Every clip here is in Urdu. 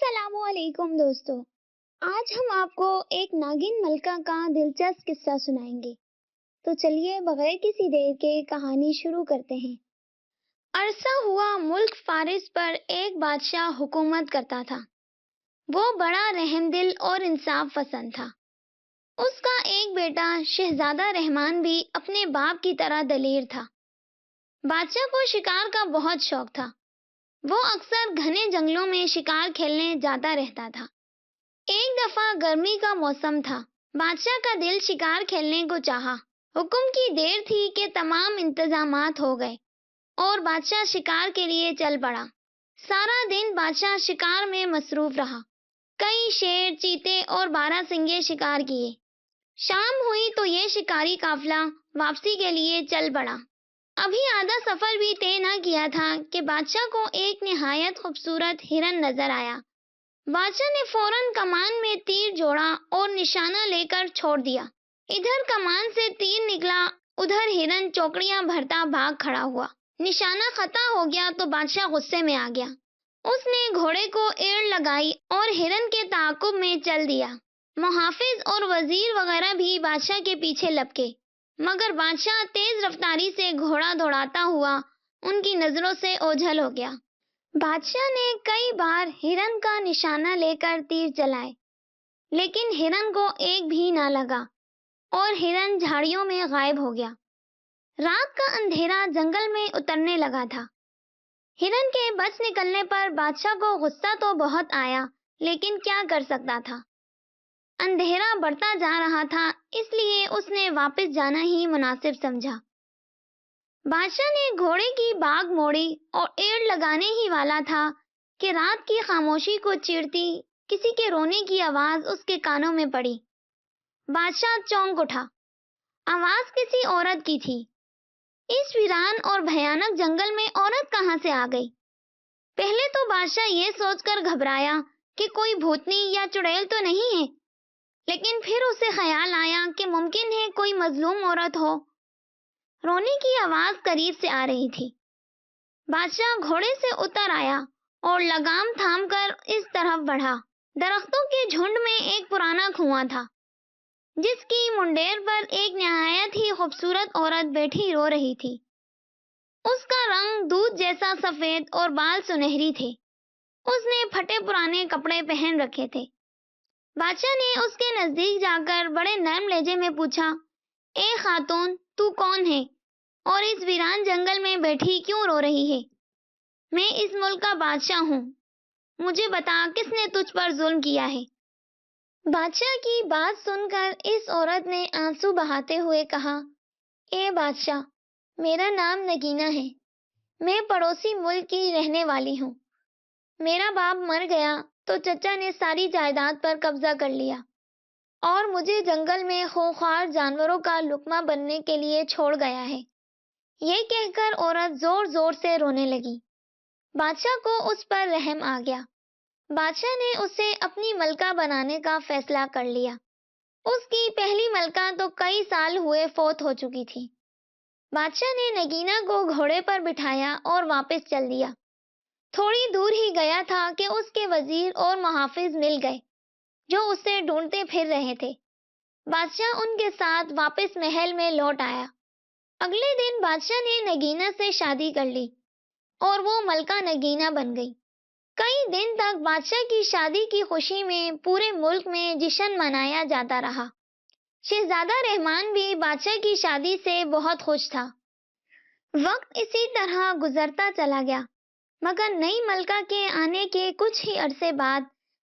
السلام علیکم دوستو، آج ہم آپ کو ایک ناگن ملکہ کا دلچسپ قصہ سنائیں گے۔ تو چلیے بغیر کسی دیر کے کہانی شروع کرتے ہیں۔ عرصہ ہوا ملک فارس پر ایک بادشاہ حکومت کرتا تھا۔ وہ بڑا رحم دل اور انصاف پسند تھا۔ اس کا ایک بیٹا شہزادہ رحمان بھی اپنے باپ کی طرح دلیر تھا۔ بادشاہ کو شکار کا بہت شوق تھا۔ وہ اکثر گھنے جنگلوں میں شکار کھیلنے جاتا رہتا تھا۔ ایک دفعہ گرمی کا موسم تھا۔ بادشاہ کا دل شکار کھیلنے کو چاہا۔ حکم کی دیر تھی کہ تمام انتظامات ہو گئے اور بادشاہ شکار کے لیے چل پڑا۔ سارا دن بادشاہ شکار میں مصروف رہا۔ کئی شیر، چیتے اور بارہسنگے شکار کیے۔ شام ہوئی تو یہ شکاری قافلہ واپسی کے لیے چل پڑا۔ ابھی آدھا سفر بھی طے نہ کیا تھا کہ بادشاہ کو ایک نہایت خوبصورت ہرن نظر آیا۔ بادشاہ نے فوراً کمان میں تیر جوڑا اور نشانہ لے کر چھوڑ دیا۔ ادھر کمان سے تیر نکلا، ادھر ہرن چوکڑیاں بھرتا بھاگ کھڑا ہوا۔ نشانہ خطا ہو گیا تو بادشاہ غصے میں آ گیا۔ اس نے گھوڑے کو ایڑ لگائی اور ہرن کے تعاقب میں چل دیا۔ محافظ اور وزیر وغیرہ بھی بادشاہ کے پیچھے لپکے، مگر بادشاہ تیز رفتاری سے گھوڑا دوڑاتا ہوا ان کی نظروں سے اوجھل ہو گیا۔ بادشاہ نے کئی بار ہرن کا نشانہ لے کر تیر چلائے، لیکن ہرن کو ایک بھی نہ لگا اور ہرن جھاڑیوں میں غائب ہو گیا۔ رات کا اندھیرا جنگل میں اترنے لگا تھا۔ ہرن کے بچ نکلنے پر بادشاہ کو غصہ تو بہت آیا، لیکن کیا کر سکتا تھا؟ اندھیرا بڑھتا جا رہا تھا، اس لیے اس نے واپس جانا ہی مناسب سمجھا۔ بادشاہ نے گھوڑے کی باگ موڑی اور ایڑ لگانے ہی والا تھا کہ رات کی خاموشی کو چیرتی کسی کے رونے کی آواز اس کے کانوں میں پڑی۔ بادشاہ چونک اٹھا۔ آواز کسی عورت کی تھی۔ اس ویران اور بھیانک جنگل میں عورت کہاں سے آ گئی؟ پہلے تو بادشاہ یہ سوچ کر گھبرایا کہ کوئی بھوتنی یا چڑیل تو نہیں ہے، لیکن پھر اسے خیال آیا کہ ممکن ہے کوئی مظلوم عورت ہو۔ رونے کی آواز قریب سے آ رہی تھی۔ بادشاہ گھوڑے سے اتر آیا اور لگام تھام کر اس طرف بڑھا۔ درختوں کے جھنڈ میں ایک پرانا کنواں تھا، جس کی منڈیر پر ایک نہایت ہی خوبصورت عورت بیٹھی رو رہی تھی۔ اس کا رنگ دودھ جیسا سفید اور بال سنہری تھے۔ اس نے پھٹے پرانے کپڑے پہن رکھے تھے۔ بادشاہ نے اس کے نزدیک جا کر بڑے نرم لہجے میں پوچھا، اے خاتون، تو کون ہے اور اس ویران جنگل میں بیٹھی کیوں رو رہی ہے؟ میں اس ملک کا بادشاہ ہوں، مجھے بتا کس نے تجھ پر ظلم کیا ہے؟ بادشاہ کی بات سن کر اس عورت نے آنسو بہاتے ہوئے کہا، اے بادشاہ، میرا نام نگینہ ہے، میں پڑوسی ملک کی رہنے والی ہوں۔ میرا باپ مر گیا تو چچا نے ساری جائیداد پر قبضہ کر لیا اور مجھے جنگل میں خونخوار جانوروں کا لقمہ بننے کے لیے چھوڑ گیا ہے۔ یہ کہہ کر عورت زور زور سے رونے لگی۔ بادشاہ کو اس پر رحم آ گیا۔ بادشاہ نے اسے اپنی ملکہ بنانے کا فیصلہ کر لیا۔ اس کی پہلی ملکہ تو کئی سال ہوئے فوت ہو چکی تھی۔ بادشاہ نے نگینہ کو گھوڑے پر بٹھایا اور واپس چل دیا۔ تھوڑی دور ہی گیا تھا کہ اس کے وزیر اور محافظ مل گئے، جو اسے ڈھونڈتے پھر رہے تھے۔ بادشاہ ان کے ساتھ واپس محل میں لوٹ آیا۔ اگلے دن بادشاہ نے نگینہ سے شادی کر لی اور وہ ملکہ نگینہ بن گئی۔ کئی دن تک بادشاہ کی شادی کی خوشی میں پورے ملک میں جشن منایا جاتا رہا۔ شہزادہ رحمان بھی بادشاہ کی شادی سے بہت خوش تھا۔ وقت اسی طرح گزرتا چلا گیا، مگر نئی ملکہ کے آنے کے کچھ ہی عرصے بعد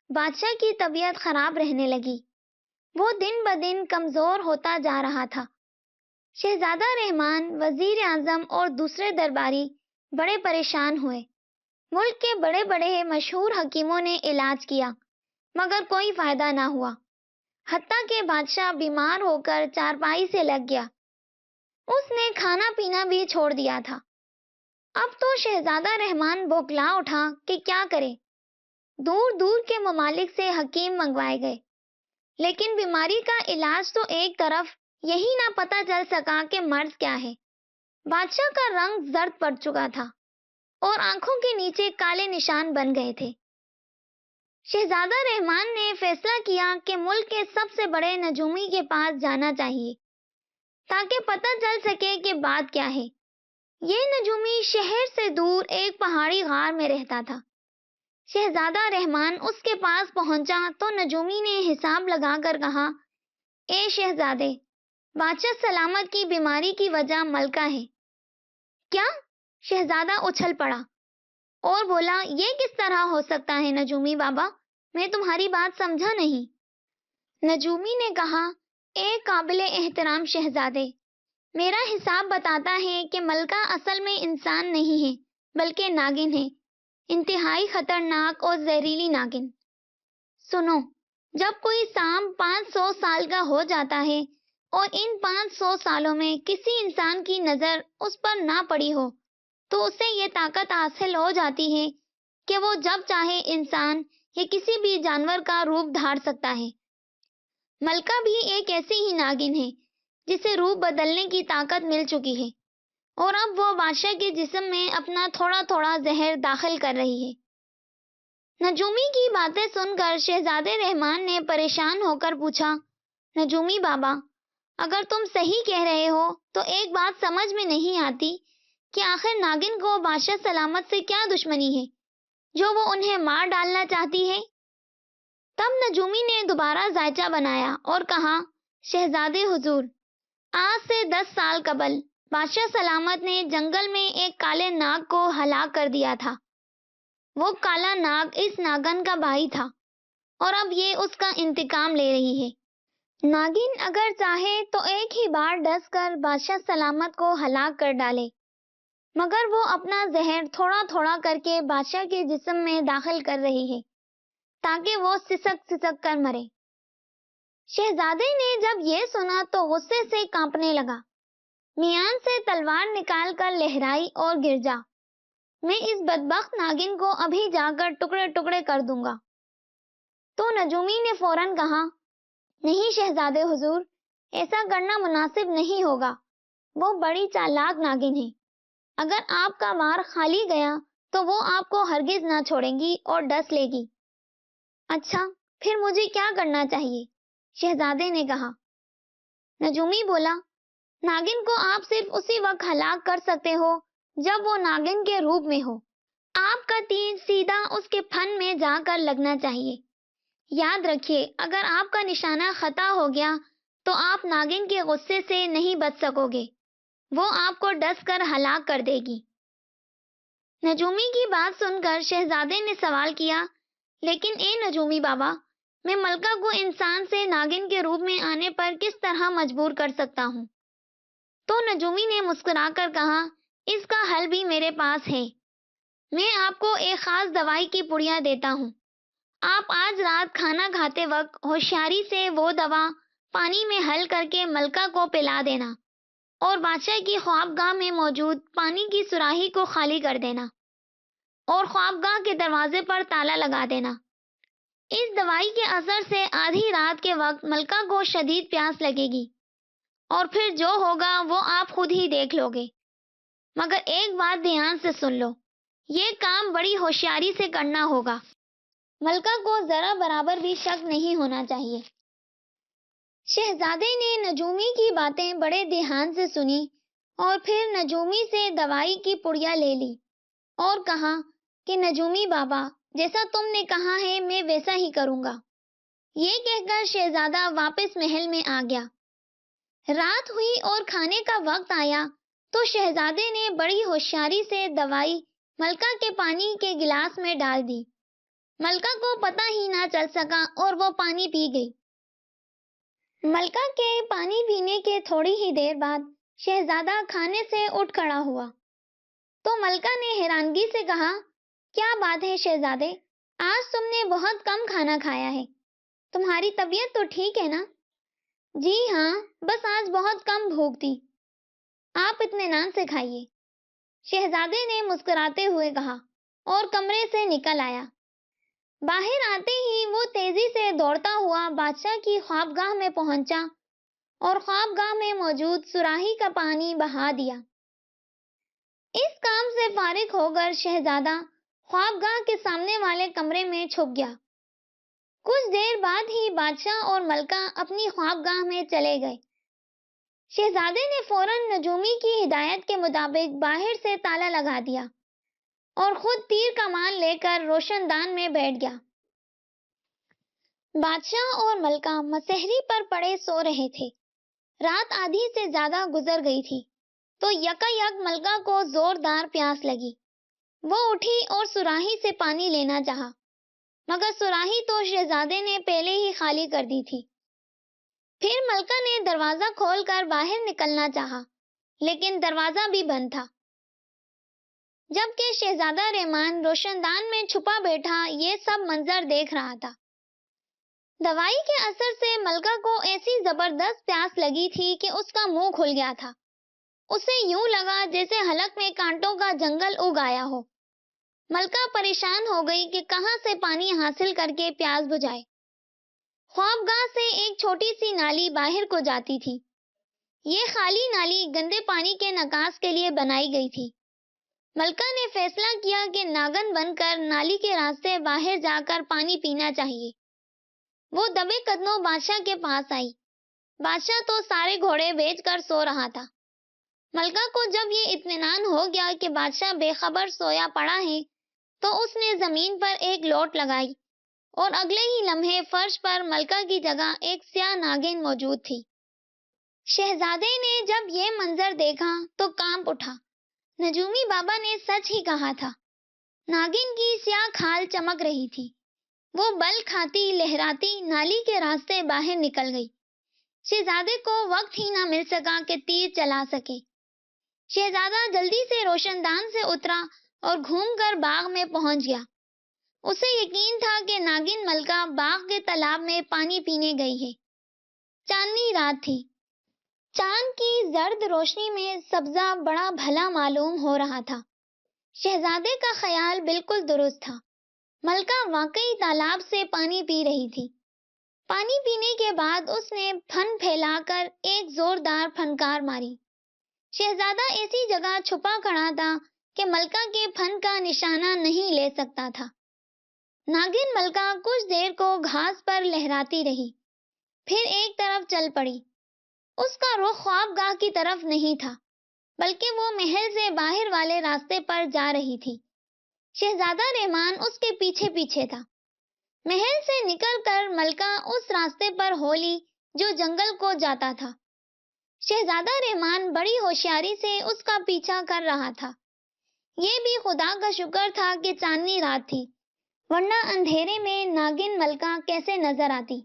بادشاہ کی طبیعت خراب رہنے لگی۔ وہ دن بدن کمزور ہوتا جا رہا تھا۔ شہزادہ رحمان، وزیر اعظم اور دوسرے درباری بڑے پریشان ہوئے۔ ملک کے بڑے بڑے مشہور حکیموں نے علاج کیا، مگر کوئی فائدہ نہ ہوا۔ حتیٰ کہ بادشاہ بیمار ہو کر چارپائی سے لگ گیا۔ اس نے کھانا پینا بھی چھوڑ دیا تھا۔ اب تو شہزادہ رحمان بوکھلا اٹھا کہ کیا کرے۔ دور دور کے ممالک سے حکیم منگوائے گئے، لیکن بیماری کا علاج تو ایک طرف، یہی نہ پتہ چل سکا کہ مرض کیا ہے۔ بادشاہ کا رنگ زرد پڑ چکا تھا اور آنکھوں کے نیچے کالے نشان بن گئے تھے۔ شہزادہ رحمان نے فیصلہ کیا کہ ملک کے سب سے بڑے نجومی کے پاس جانا چاہیے تاکہ پتہ چل سکے کہ بات کیا ہے۔ یہ نجومی شہر سے دور ایک پہاڑی غار میں رہتا تھا۔ شہزادہ رحمان اس کے پاس پہنچا تو نجومی نے حساب لگا کر کہا، اے شہزادے، بادشاہ سلامت کی بیماری کی وجہ ملکہ ہے۔ کیا؟ شہزادہ اچھل پڑا اور بولا، یہ کس طرح ہو سکتا ہے نجومی بابا؟ میں تمہاری بات سمجھا نہیں۔ نجومی نے کہا، اے قابل احترام شہزادے، میرا حساب بتاتا ہے کہ ملکہ اصل میں انسان نہیں ہے بلکہ ناگن ہے، انتہائی خطرناک اور زہریلی ناگن۔ سنو، جب کوئی سام 500 سال کا ہو جاتا ہے اور ان 500 سالوں میں کسی انسان کی نظر اس پر نہ پڑی ہو تو اسے یہ طاقت حاصل ہو جاتی ہے کہ وہ جب چاہے انسان یا کسی بھی جانور کا روپ دھار سکتا ہے۔ ملکہ بھی ایک ایسی ہی ناگن ہے جسے روپ بدلنے کی طاقت مل چکی ہے اور اب وہ بادشاہ کے جسم میں اپنا تھوڑا تھوڑا زہر داخل کر رہی ہے۔ نجومی کی باتیں سن کر شہزادے رحمان نے پریشان ہو کر پوچھا، نجومی بابا، اگر تم صحیح کہہ رہے ہو تو ایک بات سمجھ میں نہیں آتی کہ آخر ناگن کو بادشاہ سلامت سے کیا دشمنی ہے جو وہ انہیں مار ڈالنا چاہتی ہے؟ تب نجومی نے دوبارہ ذائچہ بنایا اور کہا، شہزادے حضور، آج سے 10 سال قبل بادشاہ سلامت نے جنگل میں ایک کالے ناگ کو ہلاک کر دیا تھا۔ وہ کالا ناگ اس ناگن کا بھائی تھا اور اب یہ اس کا انتقام لے رہی ہے۔ ناگن اگر چاہے تو ایک ہی بار ڈس کر بادشاہ سلامت کو ہلاک کر ڈالے، مگر وہ اپنا زہر تھوڑا تھوڑا کر کے بادشاہ کے جسم میں داخل کر رہی ہے تاکہ وہ سسک سسک کر مرے۔ شہزادے نے جب یہ سنا تو غصے سے کانپنے لگا، میان سے تلوار نکال کر لہرائی اور گر جا، میں اس بدبخت ناگن کو ابھی جا کر ٹکڑے ٹکڑے کر دوں گا۔ تو نجومی نے فوراً کہا، نہیں شہزادے حضور، ایسا کرنا مناسب نہیں ہوگا، وہ بڑی چالاک ناگن ہے، اگر آپ کا وار خالی گیا تو وہ آپ کو ہرگز نہ چھوڑیں گی اور ڈس لے گی۔ اچھا، پھر مجھے کیا کرنا چاہیے؟ شہزادے نے کہا۔ نجومی بولا، ناگن کو آپ صرف اسی وقت ہلاک کر سکتے ہو جب وہ ناگن کے روپ میں ہو۔ آپ کا تیر سیدھا اس کے پھن میں جا کر لگنا چاہیے۔ یاد رکھیے، اگر آپ کا نشانہ خطا ہو گیا تو آپ ناگن کے غصے سے نہیں بچ سکو گے، وہ آپ کو ڈس کر ہلاک کر دے گی۔ نجومی کی بات سن کر شہزادے نے سوال کیا، لیکن اے نجومی بابا، میں ملکہ کو انسان سے ناگن کے روپ میں آنے پر کس طرح مجبور کر سکتا ہوں؟ تو نجومی نے مسکرا کر کہا، اس کا حل بھی میرے پاس ہے، میں آپ کو ایک خاص دوائی کی پڑیا دیتا ہوں۔ آپ آج رات کھانا کھاتے وقت ہوشیاری سے وہ دوا پانی میں حل کر کے ملکہ کو پلا دینا اور بادشاہ کی خوابگاہ میں موجود پانی کی سراہی کو خالی کر دینا اور خوابگاہ کے دروازے پر تالا لگا دینا۔ اس دوائی کے اثر سے آدھی رات کے وقت ملکہ کو شدید پیاس لگے گی اور پھر جو ہوگا وہ آپ خود ہی دیکھ لو گے، مگر ایک بات دھیان سے سن لو، یہ کام بڑی ہوشیاری سے کرنا ہوگا، ملکہ کو ذرا برابر بھی شک نہیں ہونا چاہیے۔ شہزادے نے نجومی کی باتیں بڑے دھیان سے سنی اور پھر نجومی سے دوائی کی پڑیا لے لی اور کہا کہ نجومی بابا، جیسا تم نے کہا ہے میں ویسا ہی کروں گا۔ یہ کہہ کر شہزادہ واپس محل میں آ گیا۔ رات ہوئی اور کھانے کا وقت آیا تو شہزادے نے بڑی ہوشیاری سے دوائی ملکہ کے پانی کے گلاس میں ڈال دی۔ ملکہ کو پتہ ہی نہ چل سکا اور وہ پانی پی گئی۔ ملکہ کے پانی پینے کے تھوڑی ہی دیر بعد شہزادہ کھانے سے اٹھ کھڑا ہوا تو ملکہ نے حیرانگی سے کہا، کیا بات ہے شہزادے، آج تم نے بہت کم کھانا کھایا ہے، تمہاری طبیعت تو ٹھیک ہے نا؟ جی ہاں، بس آج بہت کم بھوک تھی، آپ اطمینان سے کھائیے، شہزادے نے مسکراتے ہوئے کہا اور کمرے سے نکل آیا۔ باہر آتے ہی وہ تیزی سے دوڑتا ہوا بادشاہ کی خوابگاہ میں پہنچا اور خوابگاہ میں موجود سراہی کا پانی بہا دیا۔ اس کام سے فارغ ہو کر شہزادہ خوابگاہ کے سامنے والے کمرے میں چھپ گیا کچھ دیر بعد ہی بادشاہ اور ملکہ اپنی خوابگاہ میں چلے گئے۔ شہزادے نے فوراً نجومی کی ہدایت کے مطابق باہر سے تالا لگا دیا اور خود تیر کمان لے کر روشن دان میں بیٹھ گیا۔ بادشاہ اور ملکہ مسحری پر پڑے سو رہے تھے۔ رات آدھی سے زیادہ گزر گئی تھی تو یکایک ملکہ کو زوردار پیاس لگی۔ وہ اٹھی اور سراہی سے پانی لینا چاہا، مگر سراہی تو شہزادے نے پہلے ہی خالی کر دی تھی۔ پھر ملکہ نے دروازہ کھول کر باہر نکلنا چاہا، لیکن دروازہ بھی بند تھا۔ جبکہ شہزادہ رحمان روشن دان میں چھپا بیٹھا یہ سب منظر دیکھ رہا تھا۔ دوائی کے اثر سے ملکہ کو ایسی زبردست پیاس لگی تھی کہ اس کا منہ کھل گیا تھا۔ اسے یوں لگا جیسے حلق میں کانٹوں کا جنگل اگ آیا ہو۔ ملکہ پریشان ہو گئی کہ کہاں سے پانی حاصل کر کے پیاس بجھائے۔ خوابگاہ سے ایک چھوٹی سی نالی باہر کو جاتی تھی۔ یہ خالی نالی گندے پانی کے نکاس کے لیے بنائی گئی تھی۔ ملکہ نے فیصلہ کیا کہ ناگن بن کر نالی کے راستے باہر جا کر پانی پینا چاہیے۔ وہ دبے قدموں بادشاہ کے پاس آئی۔ بادشاہ تو سارے گھوڑے بیچ کر سو رہا تھا۔ ملکہ کو جب یہ اطمینان ہو گیا کہ بادشاہ بے خبر سویا پڑا ہے تو اس نے زمین پر ایک لوٹ لگائی اور اگلے ہی لمحے فرش پر ملکہ کی جگہ ایک سیاہ ناگن موجود تھی۔ شہزادے نے جب یہ منظر دیکھا تو کانپ اٹھا۔ نجومی بابا نے سچ ہی کہا تھا۔ ناگن کی سیاہ کھال چمک رہی تھی۔ وہ بل کھاتی لہراتی نالی کے راستے باہر نکل گئی۔ شہزادے کو وقت ہی نہ مل سکا کہ تیر چلا سکے۔ شہزادہ جلدی سے روشن دان سے اترا اور گھوم کر باغ میں پہنچ گیا۔ اسے یقین تھا کہ ناگن ملکہ باغ کے تالاب میں پانی پینے گئی ہے۔ چاندنی رات تھی۔ چاند کی زرد روشنی میں سبزہ بڑا بھلا معلوم ہو رہا تھا۔ شہزادے کا خیال بالکل درست تھا۔ ملکہ واقعی تالاب سے پانی پی رہی تھی۔ پانی پینے کے بعد اس نے پھن پھیلا کر ایک زوردار پھنکار ماری۔ شہزادہ ایسی جگہ چھپا کھڑا تھا کہ ملکہ کے پھن کا نشانہ نہیں لے سکتا تھا۔ ناگن ملکہ کچھ دیر کو گھاس پر لہراتی رہی، پھر ایک طرف چل پڑی۔ اس کا رخ خوابگاہ کی طرف نہیں تھا، بلکہ وہ محل سے باہر والے راستے پر جا رہی تھی۔ شہزادہ رحمان اس کے پیچھے پیچھے تھا۔ محل سے نکل کر ملکہ اس راستے پر ہو لی جو جنگل کو جاتا تھا۔ شہزادہ رحمان بڑی ہوشیاری سے اس کا پیچھا کر رہا تھا۔ یہ بھی خدا کا شکر تھا کہ چاندنی رات تھی، ورنہ اندھیرے میں ناگن ملکہ کیسے نظر آتی۔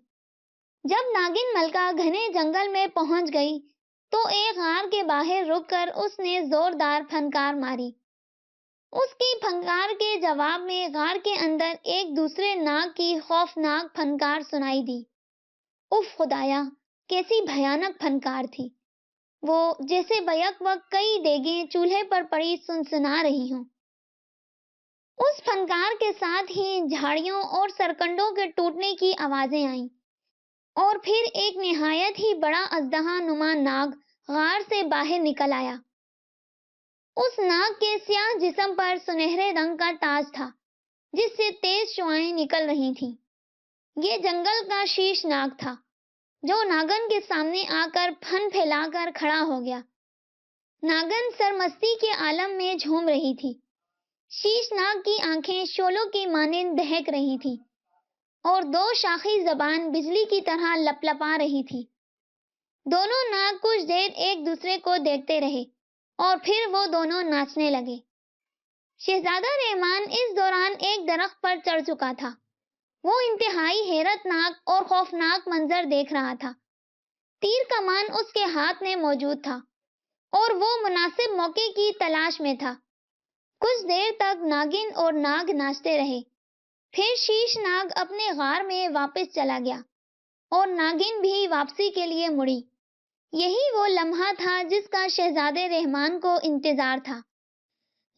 جب ناگن ملکہ گھنے جنگل میں پہنچ گئی تو ایک غار کے باہر رک کر اس نے زوردار پھنکار ماری۔ اس کی پھنکار کے جواب میں غار کے اندر ایک دوسرے ناگ کی خوفناک پھنکار سنائی دی۔ اف خدایا، کیسی بھیانک پھنکار تھی! وہ جیسے بیک وقت کئی دیگیں چولہے پر پڑی سنسنا رہی ہوں۔ اس پھنکار کے ساتھ ہی جھاڑیوں اور سرکنڈوں کے ٹوٹنے کی آوازیں آئیں، اور پھر ایک نہایت ہی بڑا اژدہا نما ناگ غار سے باہر نکل آیا۔ اس ناگ کے سیاہ جسم پر سنہرے رنگ کا تاج تھا جس سے تیز شعاعیں نکل رہی تھیں۔ یہ جنگل کا شیش ناگ تھا جو ناگن کے سامنے آ کر پھن پھیلا کر کھڑا ہو گیا۔ ناگن سرمستی کے عالم میں جھوم رہی تھی۔ شیش ناگ کی آنکھیں شعلوں کی مانند دہک رہی تھی اور دو شاخی زبان بجلی کی طرح لپلپا رہی تھی۔ دونوں ناگ کچھ دیر ایک دوسرے کو دیکھتے رہے اور پھر وہ دونوں ناچنے لگے۔ شہزادہ رحمان اس دوران ایک درخت پر چڑھ چکا تھا۔ وہ انتہائی حیرت ناک اور خوفناک منظر دیکھ رہا تھا۔ تیر کمان اس کے ہاتھ میں موجود تھا اور وہ مناسب موقع کی تلاش میں تھا۔ کچھ دیر تک ناگن اور ناگ ناچتے رہے، پھر شیش ناگ اپنے غار میں واپس چلا گیا اور ناگن بھی واپسی کے لیے مڑی۔ یہی وہ لمحہ تھا جس کا شہزادے رحمان کو انتظار تھا۔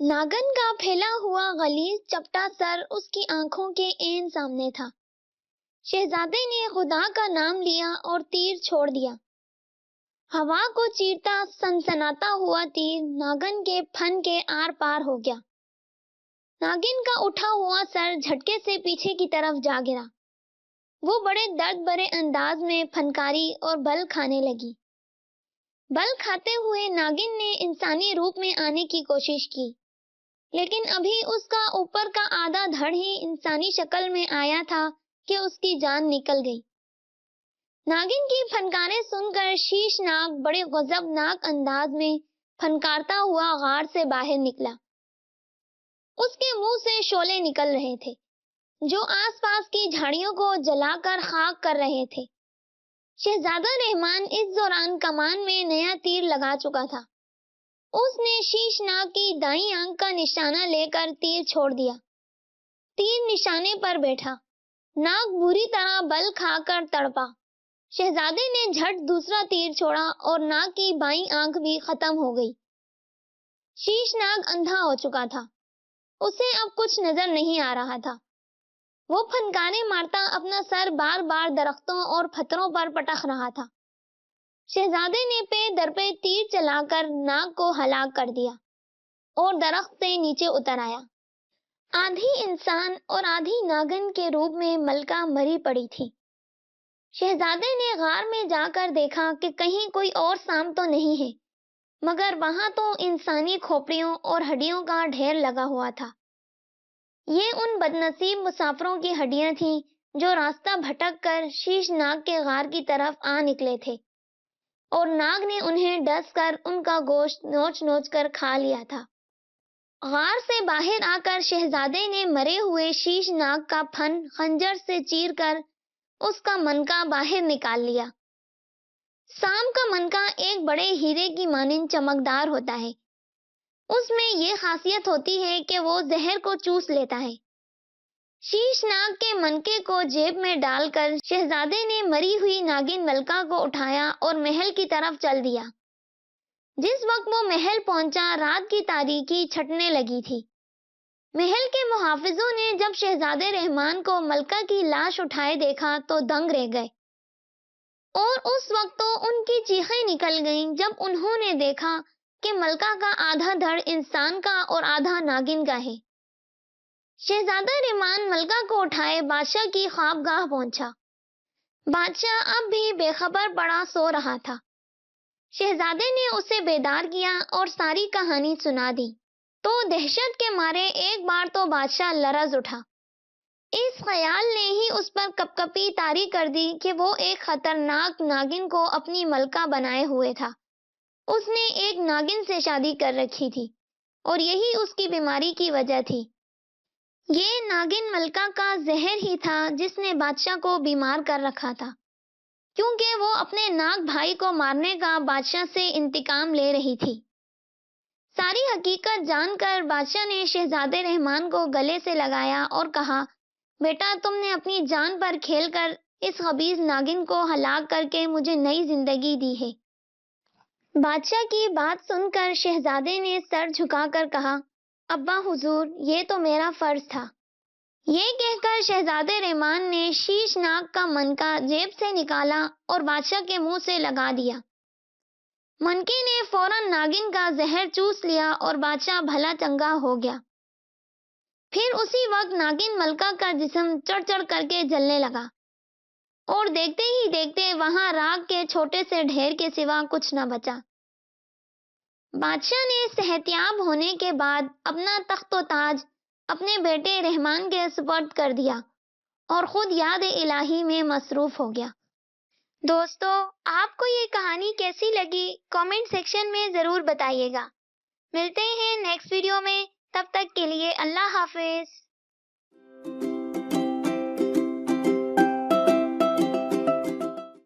ناگن کا پھیلا ہوا غلیظ چپٹا سر اس کی آنکھوں کے عین سامنے تھا۔ شہزادے نے خدا کا نام لیا اور تیر چھوڑ دیا۔ ہوا کو چیرتا سنسناتا ہوا تیر ناگن کے پھن کے آر پار ہو گیا۔ ناگن کا اٹھا ہوا سر جھٹکے سے پیچھے کی طرف جا گرا۔ وہ بڑے درد بھرے انداز میں پھنکاری اور بل کھانے لگی۔ بل کھاتے ہوئے ناگن نے انسانی روپ میں آنے کی کوشش کی، لیکن ابھی اس کا اوپر کا آدھا دھڑ ہی انسانی شکل میں آیا تھا کہ اس کی جان نکل گئی۔ ناگن کی پھنکاریں سن کر شیش ناگ بڑے غضبناک انداز میں پھنکارتا ہوا غار سے باہر نکلا۔ اس کے منہ سے شعلے نکل رہے تھے جو آس پاس کی جھاڑیوں کو جلا کر خاک کر رہے تھے۔ شہزادہ رحمان اس دوران کمان میں نیا تیر لگا چکا تھا۔ اس نے شیش ناگ کی دائیں آنکھ کا نشانہ لے کر تیر چھوڑ دیا۔ تیر نشانے پر بیٹھا، ناگ بری طرح بل کھا کر تڑپا۔ شہزادے نے جھٹ دوسرا تیر چھوڑا اور ناگ کی بائیں آنکھ بھی ختم ہو گئی۔ شیش ناگ اندھا ہو چکا تھا، اسے اب کچھ نظر نہیں آ رہا تھا۔ وہ پھنکاریں مارتا اپنا سر بار بار درختوں اور پتھروں پر پٹک رہا تھا۔ شہزادے نے پے در پہ تیر چلا کر ناگ کو ہلاک کر دیا اور درخت سے نیچے اتر آیا۔ آدھی انسان اور آدھی ناگن کے روپ میں ملکہ مری پڑی تھی۔ شہزادے نے غار میں جا کر دیکھا کہ کہیں کوئی اور سام تو نہیں ہے، مگر وہاں تو انسانی کھوپڑیوں اور ہڈیوں کا ڈھیر لگا ہوا تھا۔ یہ ان بدنصیب مسافروں کی ہڈیاں تھیں جو راستہ بھٹک کر شیش ناگ کے غار کی طرف آ نکلے تھے، اور ناگ نے انہیں ڈس کر ان کا گوشت نوچ نوچ کر کھا لیا تھا۔ غار سے باہر آ کر شہزادے نے مرے ہوئے شیش ناگ کا پھن خنجر سے چیر کر اس کا منکا باہر نکال لیا۔ سام کا منکا ایک بڑے ہیرے کی مانند چمکدار ہوتا ہے۔ اس میں یہ خاصیت ہوتی ہے کہ وہ زہر کو چوس لیتا ہے۔ شیش ناگ کے منکے کو جیب میں ڈال کر شہزادے نے مری ہوئی ناگن ملکہ کو اٹھایا اور محل کی طرف چل دیا۔ جس وقت وہ محل پہنچا، رات کی تاریکی چھٹنے لگی تھی۔ محل کے محافظوں نے جب شہزادے رحمان کو ملکہ کی لاش اٹھائے دیکھا تو دنگ رہ گئے، اور اس وقت تو ان کی چیخیں نکل گئیں جب انہوں نے دیکھا کہ ملکہ کا آدھا دھڑ انسان کا اور آدھا ناگن کا ہے۔ شہزادہ رحمان ملکہ کو اٹھائے بادشاہ کی خوابگاہ پہنچا۔ بادشاہ اب بھی بے خبر پڑا سو رہا تھا۔ شہزادے نے اسے بیدار کیا اور ساری کہانی سنا دی تو دہشت کے مارے ایک بار تو بادشاہ لرز اٹھا۔ اس خیال نے ہی اس پر کپکپی طاری کر دی کہ وہ ایک خطرناک ناگن کو اپنی ملکہ بنائے ہوئے تھا۔ اس نے ایک ناگن سے شادی کر رکھی تھی اور یہی اس کی بیماری کی وجہ تھی۔ یہ ناگن ملکہ کا زہر ہی تھا جس نے بادشاہ کو بیمار کر رکھا تھا، کیونکہ وہ اپنے ناگ بھائی کو مارنے کا بادشاہ سے انتقام لے رہی تھی۔ ساری حقیقت جان کر بادشاہ نے شہزادے رحمان کو گلے سے لگایا اور کہا، بیٹا تم نے اپنی جان پر کھیل کر اس خبیث ناگن کو ہلاک کر کے مجھے نئی زندگی دی ہے۔ بادشاہ کی بات سن کر شہزادے نے سر جھکا کر کہا، ابا حضور، یہ تو میرا فرض تھا۔ یہ کہہ کر شہزادے رحمان نے شیش ناگ کا منکا جیب سے نکالا اور بادشاہ کے منہ سے لگا دیا۔ منکے نے فوراً ناگن کا زہر چوس لیا اور بادشاہ بھلا چنگا ہو گیا۔ پھر اسی وقت ناگن ملکہ کا جسم چڑھ چڑھ کر کے جلنے لگا، اور دیکھتے ہی دیکھتے وہاں راکھ کے چھوٹے سے ڈھیر کے سوا کچھ نہ بچا۔ بادشاہ نے صحتیاب ہونے کے بعد اپنا تخت و تاج اپنے بیٹے رحمان کے سپرد کر دیا اور خود یاد الہی میں مصروف ہو گیا۔ دوستو، آپ کو یہ کہانی کیسی لگی کامنٹ سیکشن میں ضرور بتائیے گا۔ ملتے ہیں نیکسٹ ویڈیو میں، تب تک کے لیے اللہ حافظ۔